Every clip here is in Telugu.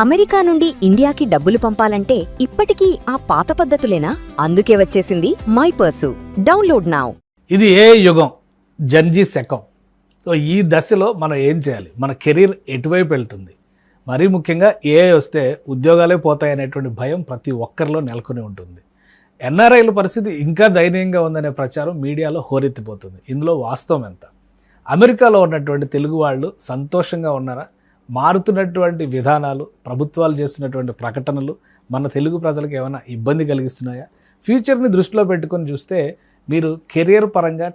అమెరికా నుండి ఇండియాకి డబ్బులు పంపాలంటే ఇప్పటికీ ఆ పాత పద్ధతులేనా? అందుకే వచ్చేసింది మై పర్సు. Download now. ఇది ఏ యుగం, జన్జీ శకం. సో ఈ దశలో మనం ఏం చేయాలి, మన కెరీర్ ఎటువైపు వెళ్తుంది, మరీ ముఖ్యంగా ఏఐ వస్తే ఉద్యోగాలే పోతాయనేటువంటి భయం ప్రతి ఒక్కరిలో నెలకొని ఉంటుంది. ఎన్ఆర్ఐల పరిస్థితి ఇంకా దయనీయంగా ఉందనే ప్రచారం మీడియాలో హోరెత్తిపోతుంది. ఇందులో వాస్తవం ఎంత? అమెరికాలో ఉన్నటువంటి తెలుగు వాళ్ళు సంతోషంగా ఉన్నారా? మారుతున్నటువంటి విధానాలు, ప్రభుత్వాలు చేస్తున్నటువంటి ప్రకటనలు మన తెలుగు ప్రజలకు ఏమైనా ఇబ్బంది కలిగిస్తున్నాయా? ఫ్యూచర్ని దృష్టిలో పెట్టుకొని చూస్తే మీరు కెరియర్ పరంగా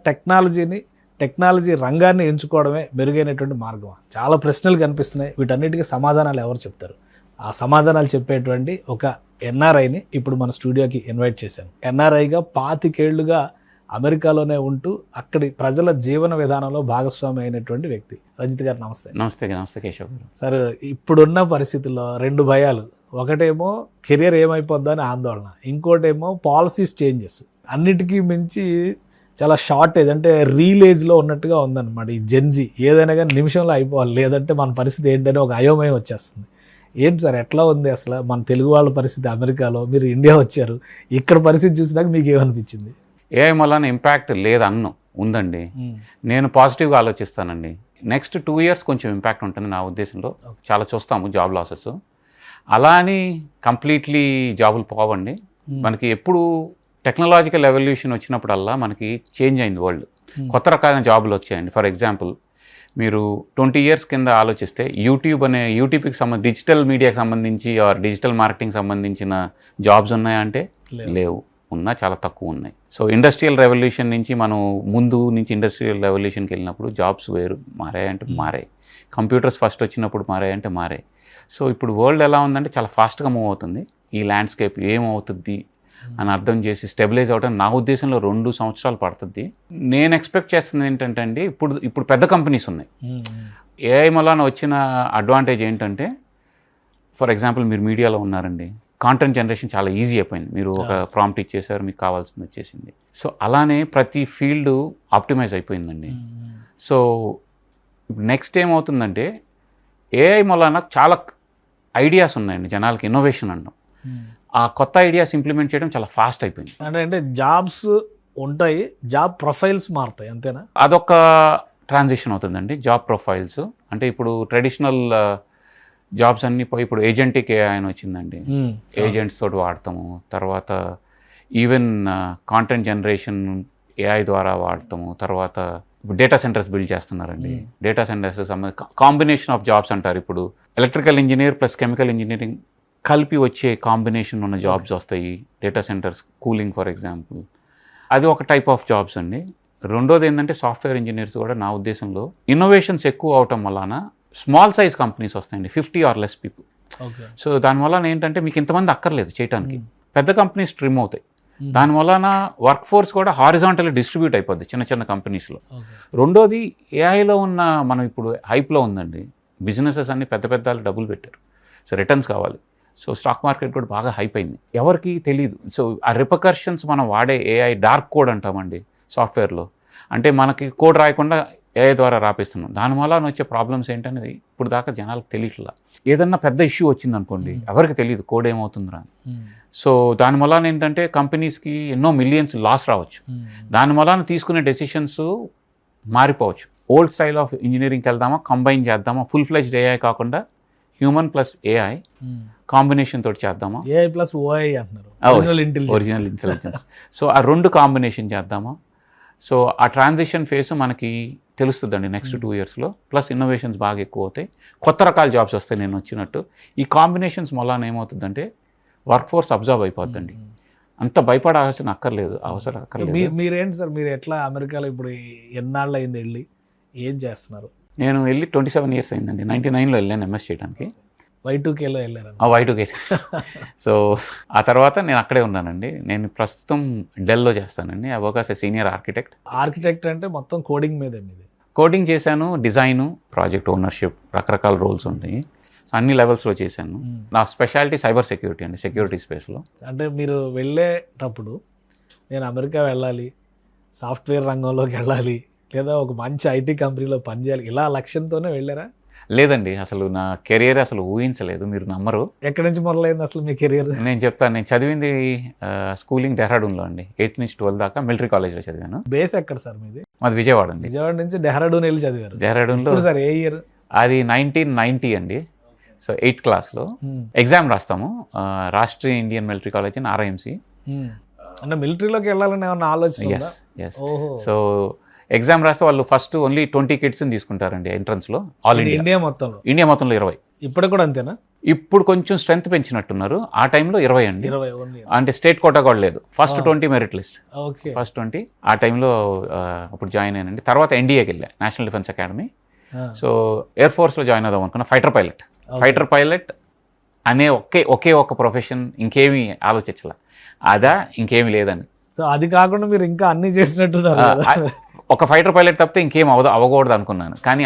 టెక్నాలజీ రంగాన్ని ఎంచుకోవడమే మెరుగైనటువంటి మార్గం. చాలా ప్రశ్నలు కనిపిస్తున్నాయి. వీటన్నిటికీ సమాధానాలు ఎవరు చెప్తారు? ఆ సమాధానాలు చెప్పేటువంటి ఒక ఎన్ఆర్ఐని ఇప్పుడు మన స్టూడియోకి ఇన్వైట్ చేశాను. ఎన్ఆర్ఐగా 25 ఏళ్లుగా అమెరికాలోనే ఉంటూ అక్కడి ప్రజల జీవన విధానంలో భాగస్వామి అయినటువంటి వ్యక్తి రంజిత్ గారు. నమస్తే. నమస్తే కేశవ్ గారు. సార్, ఇప్పుడున్న పరిస్థితుల్లో 2 భయాలు. ఒకటేమో కెరియర్ ఏమైపోద్దా అని ఆందోళన, ఇంకోటేమో పాలసీస్ చేంజెస్. అన్నిటికీ మించి చాలా షార్టేజ్, అంటే రీల్ ఏజ్లో ఉన్నట్టుగా ఉందన్నమాట ఈ జెన్జీ. ఏదైనా కానీ నిమిషంలో అయిపోవాలి, లేదంటే మన పరిస్థితి ఏంటనే ఒక అయోమయం వచ్చేస్తుంది. ఏంటి సార్, ఎట్లా ఉంది అసలు మన తెలుగు వాళ్ళ పరిస్థితి అమెరికాలో? మీరు ఇండియా వచ్చారు, ఇక్కడ పరిస్థితి చూసినాక మీకు ఏమనిపించింది? ఏఐ వలన ఇంపాక్ట్ లేదన్ను ఉందండి. నేను పాజిటివ్గా ఆలోచిస్తానండి. నెక్స్ట్ 2 years కొంచెం ఇంపాక్ట్ ఉంటుంది నా ఉద్దేశంలో. చాలా చూస్తాము జాబ్ లాసెస్. అలా అని కంప్లీట్లీ జాబులు పోవండి. మనకి ఎప్పుడు టెక్నాలజికల్ ఎవల్యూషన్ వచ్చినప్పుడల్లా మనకి చేంజ్ అయింది వరల్డ్. కొత్త రకాలైన జాబులు వచ్చాయండి. ఫర్ ఎగ్జాంపుల్, మీరు 20 years కింద ఆలోచిస్తే యూట్యూబ్కి డిజిటల్ మీడియాకి సంబంధించి ఆర్ డిజిటల్ మార్కెటింగ్ సంబంధించిన జాబ్స్ ఉన్నాయా అంటే లేవు, ఉన్నా చాలా తక్కువ ఉన్నాయి. సో ఇండస్ట్రియల్ రెవల్యూషన్ నుంచి మనం ముందు నుంచి ఇండస్ట్రియల్ రెవల్యూషన్కి వెళ్ళినప్పుడు జాబ్స్ మారాయంటే మారాయి. కంప్యూటర్స్ ఫస్ట్ వచ్చినప్పుడు మారాయంటే మారాయి. సో ఇప్పుడు వరల్డ్ ఎలా ఉందంటే చాలా ఫాస్ట్గా మూవ్ అవుతుంది. ఈ ల్యాండ్స్కేప్ ఏమవుతుంది అని అర్థం చేసి స్టెబిలైజ్ అవడం నా ఉద్దేశంలో 2 సంవత్సరాలు పడుతుంది. నేను ఎక్స్పెక్ట్ చేస్తుంది ఏంటంటే అండి, ఇప్పుడు పెద్ద కంపెనీస్ ఉన్నాయి. ఏఐ వలన వచ్చిన అడ్వాంటేజ్ ఏంటంటే, ఫర్ ఎగ్జాంపుల్ మీరు మీడియాలో ఉన్నారండి, కాంటెంట్ జనరేషన్ చాలా ఈజీ అయిపోయింది. మీరు ఒక ప్రాంప్ట్ ఇచ్చేసారు, మీకు కావాల్సింది వచ్చేసింది. సో అలానే ప్రతి ఫీల్డ్ ఆప్టిమైజ్ అయిపోయిందండి. సో నెక్స్ట్ ఏమవుతుందంటే, ఏఐ వలన చాలా ఐడియాస్ ఉన్నాయండి జనాలకి, ఇన్నోవేషన్ అంటాం. ఆ కొత్త ఐడియాస్ ఇంప్లిమెంట్ చేయడం చాలా ఫాస్ట్ అయిపోయింది. అంటే జాబ్స్ ఉంటాయి, జాబ్ ప్రొఫైల్స్ మారుతాయి, అంతేనా? అదొక ట్రాన్సిషన్ అవుతుందండి. జాబ్ ప్రొఫైల్స్ అంటే ఇప్పుడు ట్రెడిషనల్ జాబ్స్ అన్నీ పోయి ఇప్పుడు ఏజెంటిక్ ఏఐ అని వచ్చిందండి. ఏజెంట్స్ తోటి వాడతాము. తర్వాత ఈవెన్ కాంటెంట్ జనరేషన్ ఏఐ ద్వారా వాడతాము. తర్వాత ఇప్పుడు డేటా సెంటర్స్ బిల్డ్ చేస్తున్నారండి. Data centres combination of jobs అంటారు. ఇప్పుడు electrical engineer plus chemical engineering కలిపి వచ్చే కాంబినేషన్ ఉన్న జాబ్స్ వస్తాయి. Data centres, cooling for example, అది ఒక టైప్ ఆఫ్ జాబ్స్ అండి. రెండోది ఏంటంటే సాఫ్ట్వేర్ ఇంజనీర్స్ కూడా నా ఉద్దేశంలో ఇన్నోవేషన్స్ ఎక్కువ అవటం వలన స్మాల్ సైజ్ కంపెనీస్ వస్తాయండి, 50 or less పీపుల్. సో దానివల్ల ఏంటంటే మీకు ఇంతమంది అక్కర్లేదు చేయడానికి. పెద్ద కంపెనీస్ ట్రిమ్ అవుతాయి. దానివలన వర్క్ ఫోర్స్ కూడా హారిజాంటల్లీ డిస్ట్రిబ్యూట్ అయిపోద్ది చిన్న చిన్న కంపెనీస్లో. రెండోది ఏఐలో ఉన్న మనం ఇప్పుడు హైప్లో ఉందండి. బిజినెసెస్ అన్ని పెద్ద పెద్ద డబ్బులు పెట్టారు. సో రిటర్న్స్ కావాలి. సో స్టాక్ మార్కెట్ కూడా బాగా హైప్ అయింది, ఎవరికి తెలియదు. సో ఆ రిపకర్షన్స్ మనం వాడే ఏఐ డార్క్ కోడ్ అంటామండి సాఫ్ట్వేర్లో. అంటే మనకి కోడ్ రాయకుండా ఏఐ ద్వారా రాపిస్తున్నాం. దానివల్ల వచ్చే ప్రాబ్లమ్స్ ఏంటనేది ఇప్పుడు దాకా జనాలకు తెలియట్లా. ఏదన్నా పెద్ద ఇష్యూ వచ్చిందనుకోండి, ఎవరికి తెలియదు కోడ్ ఏమవుతుందిరా. సో దానివల్ల ఏంటంటే కంపెనీస్కి ఎన్నో మిలియన్స్ లాస్ రావచ్చు. దానివల్ల తీసుకునే డెసిషన్స్ మారిపోవచ్చు. ఓల్డ్ స్టైల్ ఆఫ్ ఇంజనీరింగ్కి వెళ్దామా, కంబైన్ చేద్దామా, ఫుల్ ఫ్లెజ్డ్ ఏఐ కాకుండా హ్యూమన్ ప్లస్ ఏఐ కాంబినేషన్ తోటి చేద్దామా, ఏఐ ప్లస్ ఓఐ అంటున్నారు, ఒరిజినల్ ఇంటెలిజెన్స్. సో ఆ 2 కాంబినేషన్ చేద్దామా. సో ఆ ట్రాన్సిషన్ ఫేస్ మనకి తెలుస్తుందండి నెక్స్ట్ 2 yearsలో. ప్లస్ ఇన్నోవేషన్స్ బాగా ఎక్కువ అవుతాయి, కొత్త రకాల జాబ్స్ వస్తాయి. నేను వచ్చినట్టు ఈ కాంబినేషన్స్ వల్ల ఏమవుతుందంటే వర్క్ ఫోర్స్ అబ్జర్వ్ అయిపోద్దండి. అంత భయపడాల్సిన అవసరం అక్కర్లేదు. మీరేంటి సార్, మీరు ఎట్లా అమెరికాలో ఇప్పుడు ఎన్నాళ్ళు అయింది వెళ్ళి, ఏం చేస్తున్నారు? నేను వెళ్ళి 27 years అయిందండి. 99లో వెళ్ళాను ఎంఎస్ చేయడానికి. Y2Kలో వెళ్ళారు? Y2K. సో ఆ తర్వాత నేను అక్కడే ఉన్నానండి. నేను ప్రస్తుతం డెల్లో చేస్తానండి. I work as a senior architect అంటే మొత్తం కోడింగ్ మీద మీది? కోడింగ్ చేశాను, డిజైను, ప్రాజెక్ట్ ఓనర్షిప్, రకరకాల రోల్స్ ఉంటాయి. సో అన్ని లెవెల్స్లో చేశాను. నా స్పెషాలిటీ సైబర్ సెక్యూరిటీ అండి, సెక్యూరిటీ స్పేస్లో. అంటే మీరు వెళ్ళేటప్పుడు నేను అమెరికా వెళ్ళాలి, సాఫ్ట్వేర్ రంగంలోకి వెళ్ళాలి, లేదా ఒక మంచి ఐటీ కంపెనీలో పనిచేయాలి, ఇలా లక్ష్యంతోనే వెళ్ళారా? లేదండి, అసలు నా కెరియర్ అసలు ఊహించలేదు, మీరు నమ్మరు. ఎక్కడి నుంచి మొదలైంది అసలు మీ కెరియర్? నేను చెప్తాను, నేను చదివింది స్కూలింగ్ డెహ్రాడూన్లో అండి. 8th నుంచి 12th దాకా మిలిటరీ కాలేజ్లో చదివాను. బేస్ ఎక్కడ సార్ మీది? మాది విజయవాడ అండి. విజయవాడ నుంచి డెహ్రాడూన్ వెళ్ళి చదివారు? డెహ్రాడూన్లో. సార్ ఏ ఇయర్? అది 1990 అండి. సో 8th క్లాస్లో ఎగ్జామ్ రాస్తాము, Rashtriya Indian military college in RIMC. అంటే మిలిటరీలోకి వెళ్ళాలని ఏమన్నా ఆలోచన? ఓహో. సో ఎగ్జామ్ రాస్తే వాళ్ళు ఫస్ట్ ఓన్లీ 20 కిడ్స్ని తీసుకుంటారండి ఎంట్రన్స్లో. ఆల్ ఇండియా మొత్తంలో 20. ఇప్పుడు కూడా అంతేనా? ఇప్పుడు కొంచెం స్ట్రెంత్ పెంచినట్టున్నారు. ఆ టైంలో 20 అండి. 20 అంటే స్టేట్ కోటా కూడా లేదు. First 20 merit list. Okay. First 20 ఆ టైంలో అప్పుడు జాయిన్ అయ్యానండి. తర్వాత NDAకి వెళ్ళా, national defence academy. So air ఫోర్స్లో జాయిన్ అవుదాం అనుకున్నా, ఫైటర్ పైలట్ అనే ఒకే ఒక ప్రొఫెషన్, ఇంకేమీ ఆలోచించాల, అదా ఇంకేమీ లేదని. సో అది కాకుండా మీరు ఇంకా అన్ని చేసినట్టున్నారు. ఒక ఫైటర్ పైలట్ తప్పితే ఇంకేం అవ్వకూడదు అనుకున్నాను. కానీ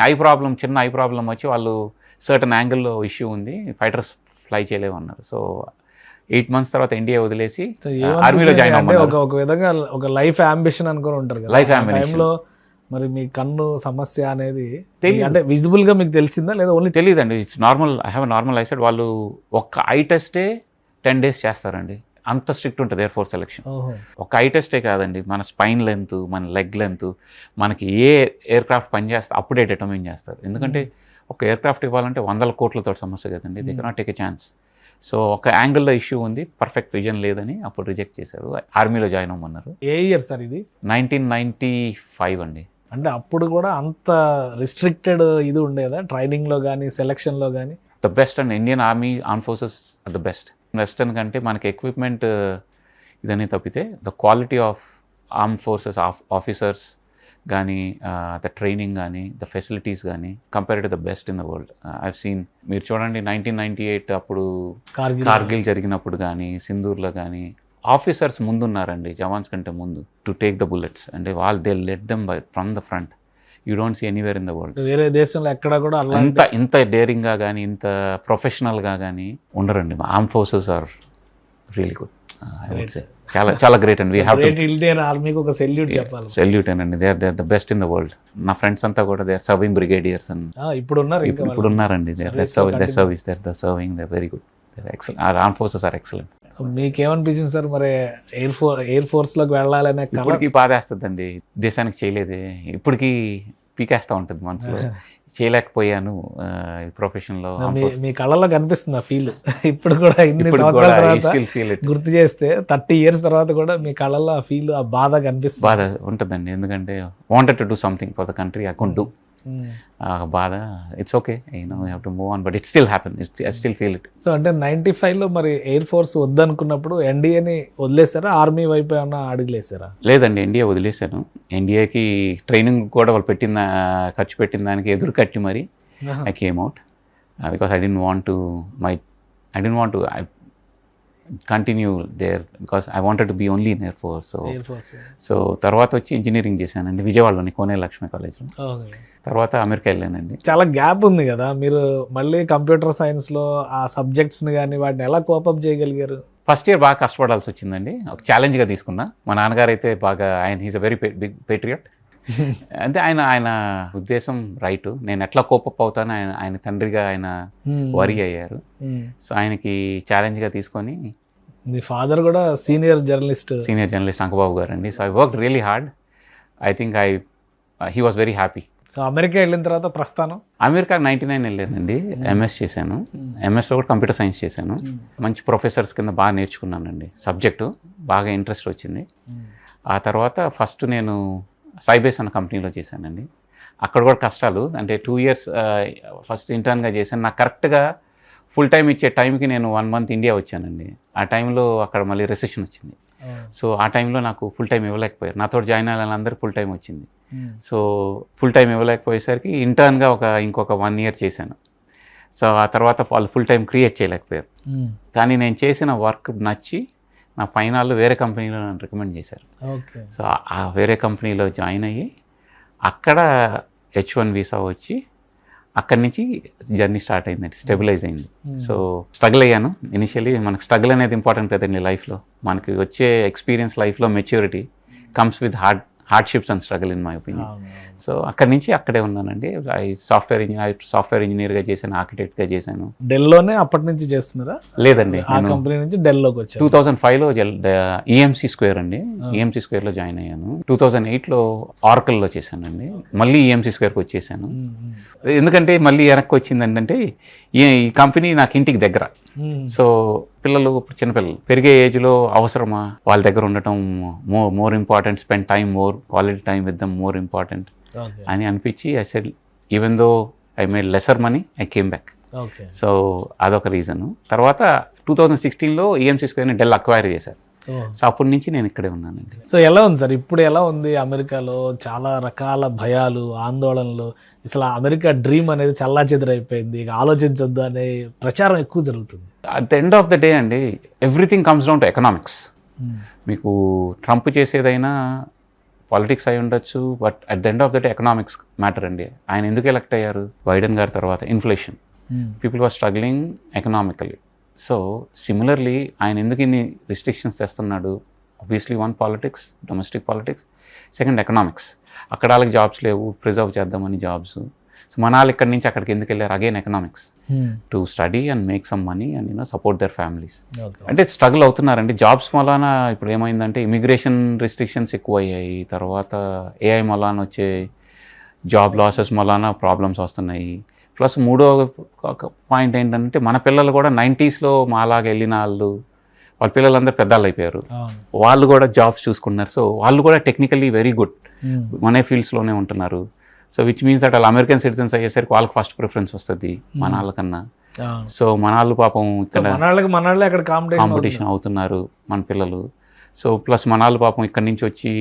చిన్న ఐ ప్రాబ్లం వచ్చి వాళ్ళు సర్టన్ యాంగిల్లో ఇష్యూ ఉంది, ఫైటర్స్ ఫ్లై చేయలేవు అన్నారు. సో 8 months తర్వాత NDA వదిలేసి ఆర్మీలో జాయిన్ అవ్వాలి. ఒక విధంగా ఒక లైఫ్ అంబిషన్ అనుకుని ఉంటారు కదా, లైఫ్ అంబిషన్. టైంలో మరి మీ కన్ను సమస్య అనేది అంటే విజిబుల్ గా మీకు తెలిసిందా లేదా? ఓన్లీ తెలియదండి. It's normal, I have normal I set. వాళ్ళు ఒక్క ఐ టెస్టే 10 days చేస్తారండి, అంత స్ట్రిక్ట్ ఉంటుంది ఎయిర్ ఫోర్స్ సెలెక్షన్. ఒక ఐ టెస్టే కాదండి, మన స్పైన్ లెంత్, మన లెగ్ లెంత్, మనకి ఏ ఎయిర్ క్రాఫ్ట్ పనిచేస్తే అప్పుడే డిటర్మిన్ చేస్తారు. ఎందుకంటే ఒక ఎయిర్ క్రాఫ్ట్ ఇవ్వాలంటే 100 కోట్లతో సమస్య కదండి, they cannot take a chance. So ఒక యాంగిల్లో ఇష్యూ ఉంది, పర్ఫెక్ట్ విజన్ లేదని అప్పుడు రిజెక్ట్ చేశారు, ఆర్మీలో జాయిన్ అవ్వమన్నారు. ఏ ఇయర్ సార్ ఇది? 1995 అండి. అంటే అప్పుడు కూడా అంత రిస్ట్రిక్టెడ్ ఇది ఉండేదా ట్రైనింగ్లో కానీ సెలక్షన్లో కానీ? The best and Indian army arm forces are the best. Western కంటే మనకి ఎక్విప్మెంట్ ఇదని తప్పితే the quality of arm forces officers కానీ, ద ట్రైనింగ్ కానీ, ద ఫెసిలిటీస్ కానీ compared to the best in the world. I've seen, మీరు చూడండి 1998 అప్పుడు కార్గిల్ జరిగినప్పుడు కానీ, సింధూర్లో కానీ ఆఫీసర్స్ ముందున్నారండి, జవాన్స్ కంటే ముందు, టు టేక్ ద బుల్లెట్స్. అంటే they let them from the front. You don't see anywhere in the world. వేరే దేశంలో ఎక్కడ కూడా ఇంత డేరింగ్గా కానీ, ఇంత ప్రొఫెషనల్గా కానీ ఉండరండి. Arm forces are really good. చాలా గ్రేట్ అండి. వీ హ్యావ్ టు ఇండియన్ ఆర్మీకి ఒక సెల్యూట్ చెప్పాలి. సెల్యూట్ అండి. They are the best in the world. నా ఫ్రెండ్స్ అంతా కూడా they are serving brigadiers and ఇప్పుడు ఉన్నారండి. They service, they are serving, they are very good. Excellent. Our arm forces are excellent. మీకేమనిపించింది సార్ మరి ఎయిర్ ఫోర్స్ లోకి వెళ్ళాలనే? ఇప్పటికీ బాధేస్తుందండి, దేశానికి చేయలేదే, ఇప్పటికీ పీకేస్తూ ఉంటుంది మనసులో, చేయలేకపోయాను ప్రొఫెషన్లో. మీ కళ్ళలో కనిపిస్తుంది ఆ ఫీల్ ఇప్పుడు కూడా, ఇన్ని సంవత్సరాల తర్వాత గుర్తు చేస్తే 30 years తర్వాత కూడా మీ కళ్ళలో ఆ ఫీల్, ఆ బాధ కనిపిస్తుంది. బాధ ఉంటుందండి, ఎందుకంటే wanted to do something for the country, I could do. బాధ, it's okay, you have to move on, but it still happen, I still feel it. So అంటే 95లో మరి ఎయిర్ ఫోర్స్ వద్దనుకున్నప్పుడు NDAని వదిలేసారా, ఆర్మీ వైపు ఏమన్నా అడుగులేసారా? లేదండి, NDA వదిలేశాను. NDAకి ట్రైనింగ్ కూడా వాళ్ళు ఖర్చు పెట్టిన దానికి ఎదురు కట్టి మరి I came out, because I don't want to continue there, because I wanted to be only in air force. So తర్వాత వచ్చి ఇంజనీరింగ్ చేశానండి విజయవాడలోని కోనే లక్ష్మి కాలేజ్లో. తర్వాత అమెరికా వెళ్ళానండి. చాలా గ్యాప్ ఉంది కదా, మీరు మళ్ళీ కంప్యూటర్ సైన్స్లో ఆ సబ్జెక్ట్స్ని కానీ వాటిని ఎలా కోపప్ చేయగలిగారు? ఫస్ట్ ఇయర్ బాగా కష్టపడాల్సి వచ్చిందండి, ఒక ఛాలెంజ్గా తీసుకున్నా. మా నాన్నగారు అయితే బాగా, he's a very big patriot. అంటే ఆయన ఉద్దేశం రైట్, నేను ఎట్లా కోపప్ అవుతాను, ఆయన తండ్రిగా ఆయన వరీ అయ్యారు. సో ఆయనకి ఛాలెంజ్గా తీసుకొని, మీ ఫాదర్ కూడా సీనియర్ జర్నలిస్ట్ అంకబాబు గారు అండి. So I work really hard. I think he was very happy. So America వెళ్ళిన తర్వాత ప్రస్థానం? అమెరికా 99 వెళ్ళానండి, MS చేశాను. MSలో కూడా కంప్యూటర్ సైన్స్ చేశాను. మంచి ప్రొఫెసర్స్ కింద బాగా నేర్చుకున్నానండి, సబ్జెక్టు బాగా ఇంట్రెస్ట్ వచ్చింది. ఆ తర్వాత ఫస్ట్ నేను సైబేస్ అన్న కంపెనీలో చేశానండి. అక్కడ కూడా కష్టాలు, అంటే 2 years ఫస్ట్ ఇంటర్న్గా చేశాను. నాకు కరెక్ట్గా ఫుల్ టైం ఇచ్చే టైంకి నేను 1 month ఇండియా వచ్చానండి. ఆ టైంలో అక్కడ మళ్ళీ రెసెషన్ వచ్చింది. సో ఆ టైంలో నాకు ఫుల్ టైం ఇవ్వలేకపోయారు, నాతో జాయిన్ అయ్యాలని అందరూ ఫుల్ టైం వచ్చింది. సో ఫుల్ టైం ఇవ్వలేకపోయేసరికి ఇంటర్న్గా ఇంకొక 1 year చేశాను. సో ఆ తర్వాత వాళ్ళు ఫుల్ టైం క్రియేట్ చేయలేకపోయారు. కానీ నేను చేసిన వర్క్ నచ్చి నా ఫైనల్లో వేరే కంపెనీలో నన్ను రికమెండ్ చేశారు. సో ఆ వేరే కంపెనీలో జాయిన్ అయ్యి అక్కడ H1 వీసా వచ్చి అక్కడి నుంచి జర్నీ స్టార్ట్ అయిందండి, స్టెబిలైజ్ అయింది. సో స్ట్రగుల్ అయ్యాను ఇనిషియలీ. మనకు స్ట్రగుల్ అనేది ఇంపార్టెంట్ కదండి లైఫ్లో. మనకి వచ్చే ఎక్స్పీరియన్స్, లైఫ్లో maturity comes with hardships and struggle in my opinion. So అక్కడి నుంచి అక్కడే ఉన్నానండి. సాఫ్ట్వేర్ ఇంజనీర్గా చేశాను, ఆర్కిటెక్ట్గా చేశాను. డెల్లోనే అప్పటి నుంచి చేస్తున్నారా? లేదండి, ఆ కంపెనీ నుంచి డెల్లోకి వచ్చాను. 2005లో ఈఎంసీ స్క్వేర్ అండి, ఈఎంసీ స్క్వేర్లో జాయిన్ అయ్యాను. 2008లో ఆర్కల్లో చేశానండి, మళ్ళీ ఈఎంసీ స్క్వేర్కి వచ్చేసాను. ఎందుకంటే మళ్ళీ వెనక్కి వచ్చింది ఏంటంటే ఈ కంపెనీ నాకు ఇంటికి దగ్గర. సో పిల్లలు, చిన్నపిల్లలు పెరిగే ఏజ్లో అవసరమా వాళ్ళ దగ్గర ఉండటం more important, spend time more, quality time with them more important అని అనిపించి I said even though I made lesser money I came back. So అదొక రీజను. తర్వాత 2016లో ఈఎంసీ స్క్వేర్ని డెల్ అక్వైర్ చేశారు. సో అప్పటి నుంచి నేను ఇక్కడే ఉన్నానండి. సో ఎలా ఉంది సార్ ఇప్పుడు, ఎలా ఉంది అమెరికాలో? చాలా రకాల భయాలు, ఆందోళనలు, అసలు అమెరికా డ్రీమ్ అనేది చల్లా చెదరైపోయింది, ఇక ఆలోచించొద్దు అనే ప్రచారం ఎక్కువ జరుగుతుంది. At the end of the day అండి, everything comes down to economics. మీకు ట్రంప్ చేసేదైనా పాలిటిక్స్ అయి ఉండొచ్చు, but at the end of the day economics matter అండి. ఆయన ఎందుకు ఎలక్ట్ అయ్యారు? బైడెన్ గారి తర్వాత inflation, people are struggling economically. So similarly ఆయన ఎందుకు ఇన్ని రిస్ట్రిక్షన్స్ తెస్తున్నాడు? Obviously one politics, domestic politics, second economics. అక్కడ వాళ్ళకి జాబ్స్ లేవు, ప్రిజర్వ్ చేద్దామని జాబ్స్. సో మన వాళ్ళు ఇక్కడి నుంచి అక్కడికి ఎందుకు వెళ్ళారు? Again economics, to study and make some money and support there families. అంటే స్ట్రగుల్ అవుతున్నారండి జాబ్స్ వలన. ఇప్పుడు ఏమైందంటే ఇమిగ్రేషన్ రిస్ట్రిక్షన్స్ ఎక్కువ అయ్యాయి, తర్వాత ఏఐ వలన వచ్చే జాబ్ లాసెస్ వలన ప్రాబ్లమ్స్ వస్తున్నాయి. ప్లస్ మూడో పాయింట్ ఏంటంటే మన పిల్లలు కూడా 90sలో మాలాగా వెళ్ళిన వాళ్ళ పిల్లలందరూ పెద్దవాళ్ళు అయిపోయారు, వాళ్ళు కూడా జాబ్స్ చూసుకున్నారు. సో వాళ్ళు కూడా టెక్నికల్లీ వెరీ గుడ్, మన ఫీల్డ్స్లోనే ఉంటున్నారు. సో విచ్ మీన్స్ దట్ వాళ్ళు అమెరికన్ సిటిజన్స్ అయ్యేసరికి వాళ్ళకి ఫస్ట్ ప్రిఫరెన్స్ వస్తుంది మన వాళ్ళకన్నా. సో మన వాళ్ళు పాపం ఇక్కడ కాంపిటీషన్ అవుతున్నారు మన పిల్లలు. సో ప్లస్ మన వాళ్ళు పాపం ఇక్కడి నుంచి వచ్చి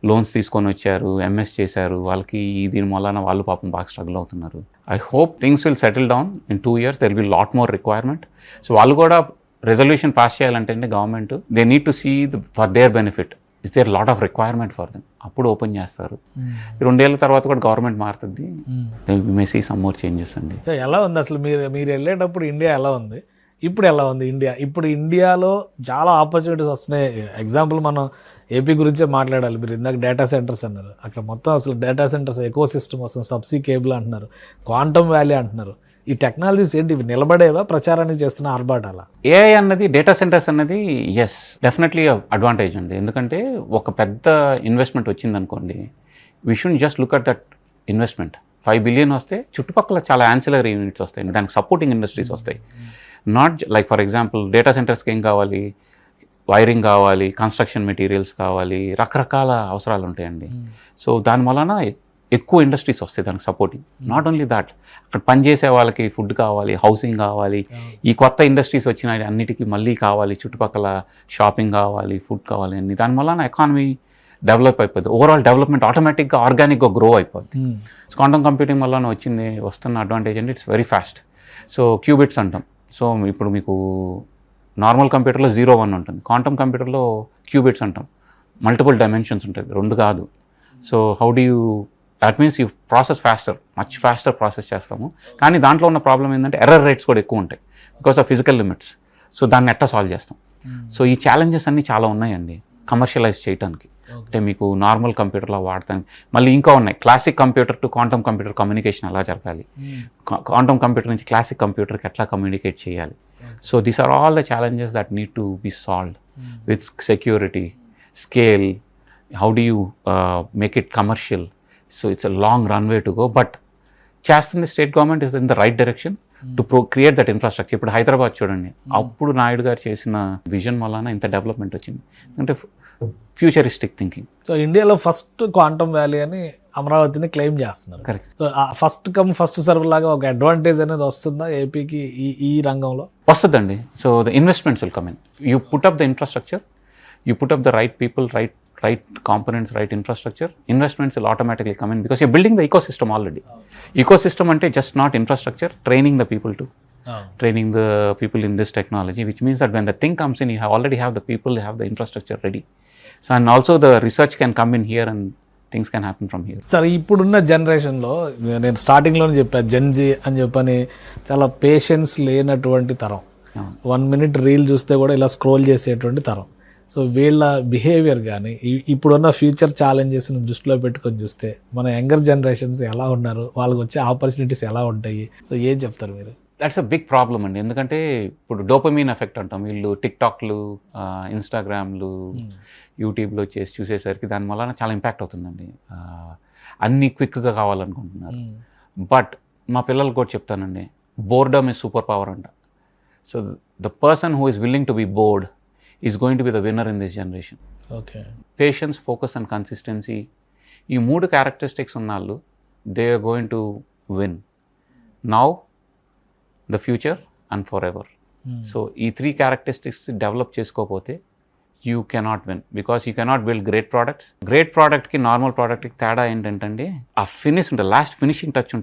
లోన్స్ తీసుకొని వచ్చారు, ఎంఎస్ చేశారు, వాళ్ళకి దీని వలన వాళ్ళు పాపం బాగా స్ట్రగుల్ అవుతున్నారు. I hope things will settle down in 2 years. There will lot more requirement. So వాళ్ళు కూడా రెజల్యూషన్ పాస్ చేయాలంటే government they need to see for their benefit, is there lot of requirement for them. అప్పుడు ఓపెన్ చేస్తారు. 2 ఏళ్ళ తర్వాత కూడా గవర్నమెంట్ మారుతుంది, may see some more changes అండి. సో ఎలా ఉంది అసలు మీరు వెళ్ళేటప్పుడు ఇండియా ఎలా ఉంది, ఇప్పుడు ఎలా ఉంది ఇండియా? ఇప్పుడు ఇండియాలో చాలా ఆపర్చునిటీస్ వస్తున్నాయి. ఎగ్జాంపుల్ మనం ఏపీ గురించే మాట్లాడాలి. మీరు ఇందాక డేటా సెంటర్స్ అన్నారు, అక్కడ మొత్తం అసలు డేటా సెంటర్స్ ఎకో సిస్టమ్ వస్తుంది, సబ్సీ కేబుల్ అంటున్నారు, క్వాంటమ్ వ్యాలీ అంటున్నారు. ఈ టెక్నాలజీస్ ఏంటి, ఇవి నిలబడేవా, ప్రచారాన్ని చేస్తున్న ఆర్భాటాల? ఏఐ అన్నది, డేటా సెంటర్స్ అన్నది ఎస్ డెఫినెట్లీ అడ్వాంటేజ్ అండి. ఎందుకంటే ఒక పెద్ద ఇన్వెస్ట్మెంట్ వచ్చిందనుకోండి, we should just look at that investment. 5 billion వస్తే చుట్టుపక్కల చాలా యాన్సిలరీ యూనిట్స్ వస్తాయి, దానికి సపోర్టింగ్ ఇండస్ట్రీస్ వస్తాయి. Not like for example data సెంటర్స్కి ఏం కావాలి, వైరింగ్ కావాలి, కన్స్ట్రక్షన్ మెటీరియల్స్ కావాలి, రకరకాల అవసరాలు ఉంటాయండి. సో దాని వలన ఎక్కువ ఇండస్ట్రీస్ వస్తాయి దానికి సపోర్టింగ్. నాట్ ఓన్లీ దాట్, అక్కడ పనిచేసే వాళ్ళకి ఫుడ్ కావాలి, హౌసింగ్ కావాలి, ఈ కొత్త ఇండస్ట్రీస్ వచ్చిన అన్నిటికీ మళ్ళీ కావాలి, చుట్టుపక్కల షాపింగ్ కావాలి, ఫుడ్ కావాలి అన్ని. దాని వలన ఎకానమీ డెవలప్ అయిపోద్ది, ఓవరాల్ డెవలప్మెంట్ ఆటోమేటిక్గా ఆర్గానిక్గా గ్రో అయిపోద్ది. సో క్వాంటమ్ కంప్యూటింగ్ వల్ల వస్తున్న అడ్వాంటేజ్ అంటే it's very fast. So qubits అంటాం. సో ఇప్పుడు మీకు నార్మల్ కంప్యూటర్లో 0, 1 ఉంటుంది, క్వాంటమ్ కంప్యూటర్లో క్యూబిట్స్ అంటాం, మల్టిపుల్ డైమెన్షన్స్ ఉంటుంది, 2 కాదు. So how do you, that means you process faster, much faster process చేస్తాము. కానీ దాంట్లో ఉన్న ప్రాబ్లం ఏంటంటే ఎర్రర్ రేట్స్ కూడా ఎక్కువ ఉంటాయి because of physical limits. So దాన్ని ఎట్లా సాల్వ్ చేస్తాం? సో ఈ ఛాలెంజెస్ అన్నీ చాలా ఉన్నాయండి కమర్షియలైజ్ చేయడానికి. అంటే మీకు నార్మల్ కంప్యూటర్లో వాడతానికి మళ్ళీ ఇంకా ఉన్నాయి. Classic computer to quantum computer communication ఎలా జరపాలి, క్వాంటమ్ కంప్యూటర్ నుంచి క్లాసిక్ కంప్యూటర్కి ఎట్లా కమ్యూనికేట్ చేయాలి. So these are all the challenges that need to be solved with security, scale, how do you make it commercial. So it's a long runway to go, but చేస్తుంది state government is in the right direction to create that infrastructure. ఇప్పుడు హైదరాబాద్ చూడండి, అప్పుడు నాయుడు గారు చేసిన విజన్ వలన ఇంత డెవలప్మెంట్ వచ్చింది, అంటే ఫ్యూచరిస్టిక్ థింకింగ్. సో ఇండియాలో ఫస్ట్ క్వాంటమ్ వ్యాలీ అని అమరావతిని క్లెయిమ్ చేస్తున్నారు. Correct. So first come first serve లాగా ఒక అడ్వాంటేజ్ అనేది వస్తుందా ఏపీకి ఈ రంగంలో? వస్తుందండి. So the investments will come in, you put up the infrastructure, you put up the right people, right components, right infrastructure, investments will automatically come in because you're building the ecosystem already. Ecosystem ante just not infrastructure, training the people too. Training the people in this technology, which means that when the thing comes in, you already have the people, you have the infrastructure ready. So and also the research can come in here and things can happen from here. Sir ఇప్పుడున్న జనరేషన్లో నేను స్టార్టింగ్లోనే చెప్పాను, జెన్జీ అని చెప్పని చాలా పేషెన్స్ లేనటువంటి తరం. 1 minute రీల్ చూస్తే కూడా ఇలా స్క్రోల్ చేసేటువంటి తరం. సో వీళ్ళ బిహేవియర్ కానీ ఇప్పుడున్న ఫ్యూచర్ ఛాలెంజెస్ని దృష్టిలో పెట్టుకొని చూస్తే మన యంగర్ జనరేషన్స్ ఎలా ఉన్నారు, వాళ్ళకి వచ్చే ఆపర్చునిటీస్ ఎలా ఉంటాయి, సో ఏం చెప్తారు మీరు? దట్స్ అ బిగ్ ప్రాబ్లం అండి. ఎందుకంటే ఇప్పుడు డోపమీన్ ఎఫెక్ట్ అంటాం. వీళ్ళు టిక్టాక్లు, ఇన్స్టాగ్రామ్లు, యూట్యూబ్లో చూసేసరికి దాని వలన చాలా ఇంపాక్ట్ అవుతుందండి. అన్నీ క్విక్గా కావాలనుకుంటున్నారు. బట్ మా పిల్లలకు కూడా చెప్తానండి, బోర్డమ్ ఇస్ సూపర్ పవర్ అంట. So the person who is willing to be bored is going to be the winner in this generation. Okay, patience, focus and consistency, ఈ 3 క్యారెక్టరిస్టిక్స్ ఉన్న వాళ్ళు they are going to win now, the future and forever. So ఈ 3 క్యారెక్టరిస్టిక్స్ డెవలప్ చేసుకోకపోతే you cannot win, because you cannot build great products. Great ప్రోడక్ట్కి నార్మల్ ప్రోడక్ట్కి తేడా ఏంటంటే ఆ ఫినిష్ ఉంటుంది, లాస్ట్ ఫినిషింగ్ టచ్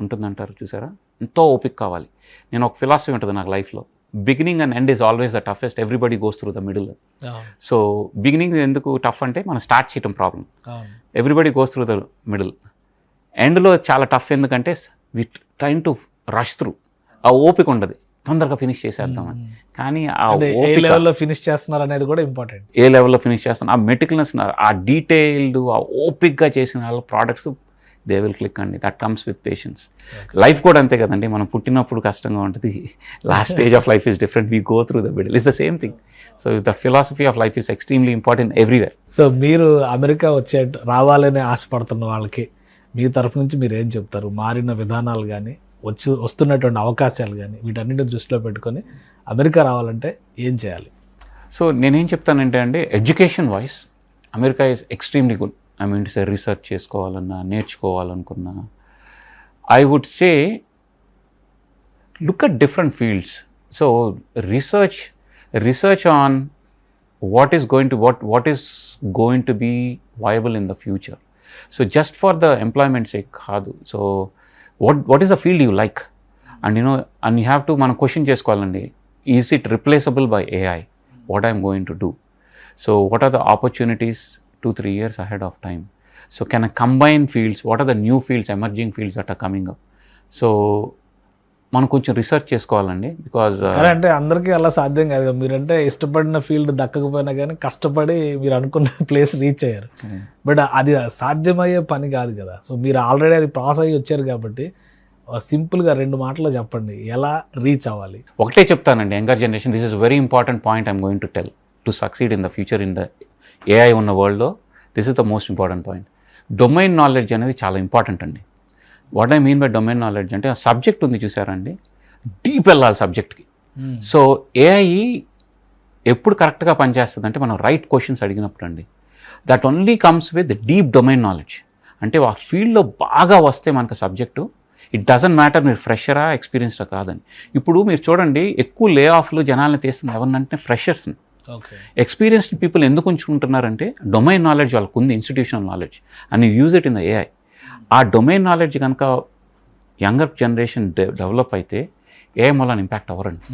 ఉంటుందంటారు చూసారా, ఎంతో ఓపిక కావాలి. నేను ఒక ఫిలాసఫీ ఉంటుంది నాకు లైఫ్లో, beginning and end is always the toughest, everybody goes through the middle. So beginning ఎందుకు టఫ్ అంటే మనం స్టార్ట్ చేయటం problem, everybody goes through the middle. ఎండ్లో చాలా టఫ్ ఎందుకంటే we train to rush through, ఆ ఓపిక ఉండదు, తొందరగా ఫినిష్ చేసేద్దామని. కానీ ఆ ఏ లెవెల్లో ఫినిష్ చేస్తున్నారు అనేది కూడా ఇంపార్టెంట్. ఏ లెవెల్లో ఫినిష్ చేస్తున్నారు, ఆ మెటిక్యులస్, ఆ డీటెయిల్డ్, ఆ ఓపిక్గా చేసిన వాళ్ళ ప్రోడక్ట్స్ దే విల్ క్లిక్ అండి. That comes with patience. Life కూడా అంతే కదండి, మనం పుట్టినప్పుడు కష్టంగా ఉంటుంది, last stage of life is different, we go through the middle, is the same thing. So the philosophy of life is extremely important everywhere. So మీరు అమెరికా రావాలని ఆశపడుతున్న వాళ్ళకి మీ తరఫు నుంచి మీరు ఏం చెప్తారు? మారిన విధానాలు కానీ వస్తున్నటువంటి అవకాశాలు కానీ వీటన్నిటిని దృష్టిలో పెట్టుకొని అమెరికా రావాలంటే ఏం చేయాలి? సో నేనేం చెప్తానంటే అండి, education wise America is extremely good. I mean say research చేసుకోవాలన్నా, నేర్చుకోవాలనుకున్నా, I would say look at different fields. So research on what is going to be viable in the future. So just for the employment sake కాదు. So what is the field you like, and and you have to మనం క్వశ్చన్ చేసుకోవాలండి, is it replaceable by AI, what I'm going to do? So what are the opportunities 2-3 years ahead of time? So can I combine fields? What are the new fields, emerging fields that are coming up? So మనం కొంచెం రీసెర్చ్ చేసుకోవాలండి. బికాజ్ అంటే అందరికీ అలా సాధ్యం కాదు. మీరంటే ఇష్టపడిన ఫీల్డ్ దక్కకపోయినా కానీ కష్టపడి మీరు అనుకున్న ప్లేస్ రీచ్ అయ్యారు. బట్ అది సాధ్యమయ్యే పని కాదు కదా. సో మీరు ఆల్రెడీ అది పాస్ అయ్యి వచ్చారు కాబట్టి సింపుల్గా 2 మాటలు చెప్పండి, ఎలా రీచ్ అవ్వాలి? ఒకటే చెప్తానండి, younger generation, this is very important point I'm going to tell. To succeed in the future in the AI ఉన్న వరల్డ్లో this is the most important point. Domain knowledge అనేది చాలా ఇంపార్టెంట్ అండి. What I mean by domain knowledge అంటే, ఆ సబ్జెక్ట్ ఉంది చూసారండి, డీప్ వెళ్ళాలి సబ్జెక్ట్కి. సో ఏఐ ఎప్పుడు కరెక్ట్గా పనిచేస్తుంది అంటే, మనం రైట్ క్వశ్చన్స్ అడిగినప్పుడు అండి. That only comes with deep domain knowledge. అంటే ఆ ఫీల్డ్లో బాగా వస్తే మనకు సబ్జెక్టు, ఇట్ డజంట్ మ్యాటర్ మీరు ఫ్రెషరా ఎక్స్పీరియన్స్డా కాదని. ఇప్పుడు మీరు చూడండి, ఎక్కువ లే ఆఫ్లు జనాలను తీస్తుంది ఎవరినంటే ఫ్రెషర్స్ని. ఎక్స్పీరియన్స్డ్ పీపుల్ ఎందుకు ఉంచుకుంటున్నారంటే, డొమైన్ నాలెడ్జ్ వాళ్ళకు ఉంది, institutional knowledge, and use it in the AI. ఆ డొమైన్ నాలెడ్జ్ కనుక యంగర్ జనరేషన్ డెవలప్ అయితే ఏ మూలాన్ని ఇంపాక్ట్ అవ్వరండి,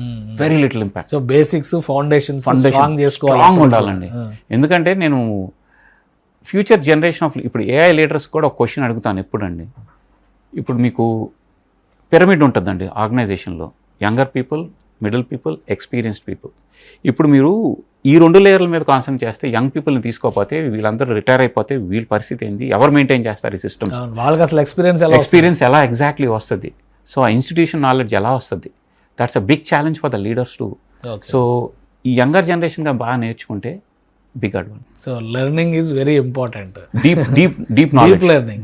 very little impact. So basics, foundations strong ఉండాలండి. ఎందుకంటే నేను ఫ్యూచర్ జనరేషన్ ఆఫ్ ఇప్పుడు ఏఐ లీడర్స్ కూడా ఒక క్వశ్చన్ అడుగుతాను ఎప్పుడండి. ఇప్పుడు మీకు పిరమిడ్ ఉంటుందండి ఆర్గనైజేషన్లో, younger people, middle people, experienced people. ఇప్పుడు మీరు ఈ 2 లేయర్ల మీద కాన్సన్ట్రేట్ చేస్తే, యంగ్ పీపుల్ని తీసుకోకపోతే, వీళ్ళందరూ రిటైర్ అయిపోతే వీళ్ళ పరిస్థితి ఏంటి? ఎవరు మెయింటైన్ చేస్తారు ఈ సిస్టమ్స్? వాళ్ళకి అసలు ఎక్స్పీరియన్స్ ఎలా ఎగ్జాక్ట్లీ వస్తుంది? సో ఆ ఇన్స్టిట్యూషన్ నాలెడ్జ్ ఎలా వస్తుంది? That's a big challenge for the leaders too. So ఈ యంగర్ జనరేషన్గా బాగా నేర్చుకుంటే big advantage. So learning is very important.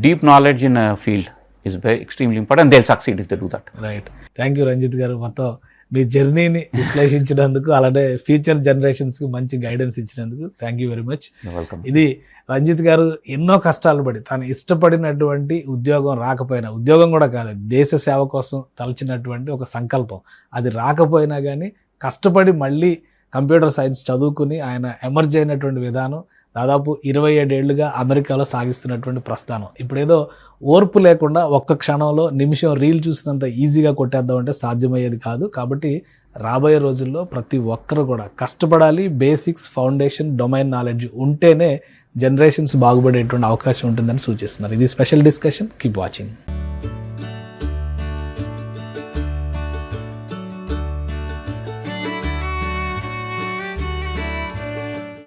Deep knowledge in field is very extremely important. They will succeed if they do that. Right. Thank you Ranjith garu, మొత్తం మీ జర్నీని విశ్లేషించినందుకు, అలాగే ఫ్యూచర్ జనరేషన్స్కి మంచి గైడెన్స్ ఇచ్చినందుకు thank you very much. Welcome. ఇది రంజిత్ గారు ఎన్నో కష్టాలు పడి తను ఇష్టపడినటువంటి ఉద్యోగం రాకపోయినా, ఉద్యోగం కూడా కాదు, దేశ సేవ కోసం తలచినటువంటి ఒక సంకల్పం, అది రాకపోయినా కానీ కష్టపడి మళ్ళీ కంప్యూటర్ సైన్స్ చదువుకుని ఆయన ఎమర్జ్ అయినటువంటి విధానం, దాదాపు 27 ఏళ్లుగా అమెరికాలో సాగిస్తున్నటువంటి ప్రస్థానం. ఇప్పుడేదో ఓర్పు లేకుండా ఒక్క క్షణంలో నిమిషం రీల్ చూసినంత ఈజీగా కొట్టేద్దామంటే సాధ్యమయ్యేది కాదు. కాబట్టి రాబోయే రోజుల్లో ప్రతి ఒక్కరు కూడా కష్టపడాలి. బేసిక్స్, ఫౌండేషన్, డొమైన్ నాలెడ్జ్ ఉంటేనే జనరేషన్స్ బాగుపడేటువంటి అవకాశం ఉంటుందని సూచిస్తున్నారు. ఇది స్పెషల్ డిస్కషన్. Keep watching.